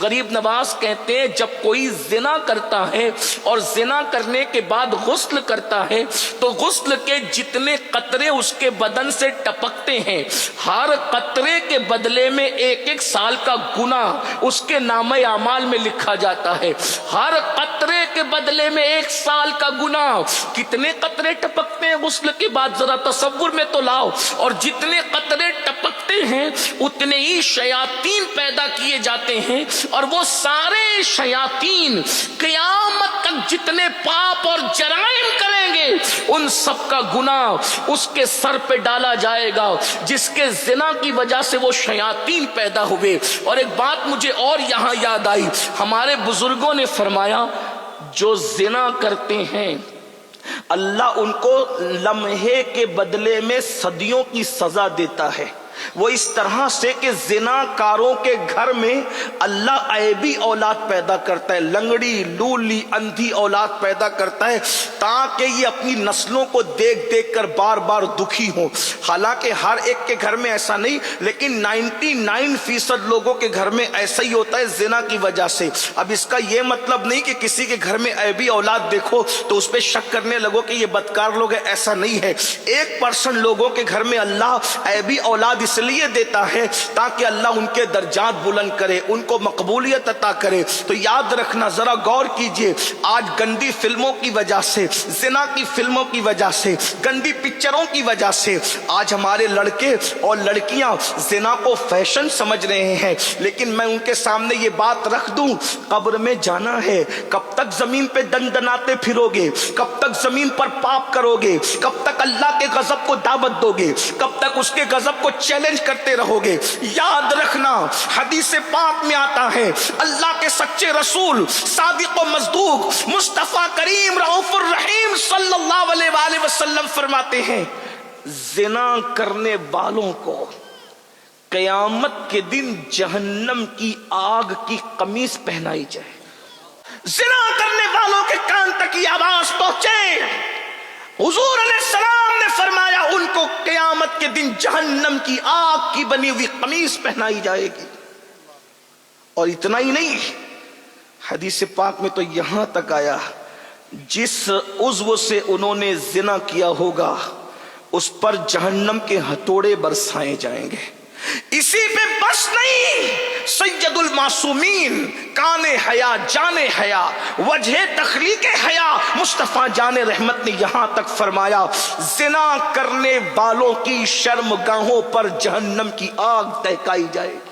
غریب نواز کہتے ہیں جب کوئی زنا کرتا ہے اور زنا کرنے کے بعد غسل کرتا ہے تو غسل کے جتنے قطرے اس کے بدن سے ٹپکتے ہیں ہر قطرے کے بدلے میں ایک ایک سال کا گناہ اس کے نامہ اعمال میں لکھا جاتا ہے. ہر قطرے کے بدلے میں 1 سال کا گناہ. کتنے قطرے ٹپکتے ہیں غسل کے بعد ذرا تصور میں تو لاؤ. اور جتنے قطرے ٹپکتے ہیں اتنے ہی شیاطین پیدا کیے جاتے ہیں اور وہ سارے شیاطین قیامت تک جتنے پاپ اور جرائم کریں گے ان سب کا گناہ اس کے سر پہ ڈالا جائے گا جس کے زنا کی وجہ سے وہ شیاطین پیدا ہوئے. اور ایک بات مجھے اور یہاں یاد آئی, ہمارے بزرگوں نے فرمایا جو زنا کرتے ہیں اللہ ان کو لمحے کے بدلے میں صدیوں کی سزا دیتا ہے. وہ اس طرح سے کہ زنا کاروں کے گھر میں اللہ عیبی اولاد پیدا کرتا ہے, لنگڑی لولی اندھی اولاد پیدا کرتا ہے تاکہ یہ اپنی نسلوں کو دیکھ دیکھ کر بار بار دکھی ہوں. حالانکہ ہر ایک کے گھر میں ایسا نہیں, لیکن 99% لوگوں کے گھر میں ایسا ہی ہوتا ہے زنا کی وجہ سے. اب اس کا یہ مطلب نہیں کہ کسی کے گھر میں عیبی اولاد دیکھو تو اس پہ شک کرنے لگو کہ یہ بدکار لوگ ہیں, ایسا نہیں ہے. 1% لوگوں کے گھر میں اللہ عیبی اولاد اس لیے دیتا ہے تاکہ اللہ ان کے درجات بلند کرے, ان کو مقبولیت عطا کرے. تو یاد رکھنا, ذرا غور کیجئے, آج گندی فلموں کی وجہ سے, زنا کی فلموں کی وجہ سے, گندی پکچروں کی وجہ سے آج ہمارے لڑکے اور لڑکیاں زنا کو فیشن سمجھ رہے ہیں. لیکن میں ان کے سامنے یہ بات رکھ دوں, قبر میں جانا ہے, کب تک زمین پہ دندناتے پھرو گے, کب تک زمین پر پاپ کرو گے, کب تک اللہ کے غضب کو دعوت دو گے, کب تک اس کے غضب کو چیلنج کرتے رہو گے. یاد رکھنا, حدیث پاک میں آتا ہے اللہ کے سچے رسول صادق و مصدوق مصطفیٰ کریم رؤوف الرحیم صلی اللہ علیہ وآلہ وسلم فرماتے ہیں زنا کرنے والوں کو قیامت کے دن جہنم کی آگ کی قمیص پہنائی جائے. زنا کرنے والوں کے کان تک یہ آواز پہنچے, حضور علیہ السلام نے فرمایا ان کو قیامت کے دن جہنم کی آگ کی بنی ہوئی قمیص پہنائی جائے گی. اور اتنا ہی نہیں, حدیث پاک میں تو یہاں تک آیا جس عضو سے انہوں نے زنا کیا ہوگا اس پر جہنم کے ہتھوڑے برسائے جائیں گے. اسی پہ بس نہیں, سید المعصومین کان حیا جان حیا وجہ تخلیق حیا مصطفیٰ جان رحمت نے یہاں تک فرمایا زنا کرنے والوں کی شرمگاہوں پر جہنم کی آگ دہکائی جائے گی.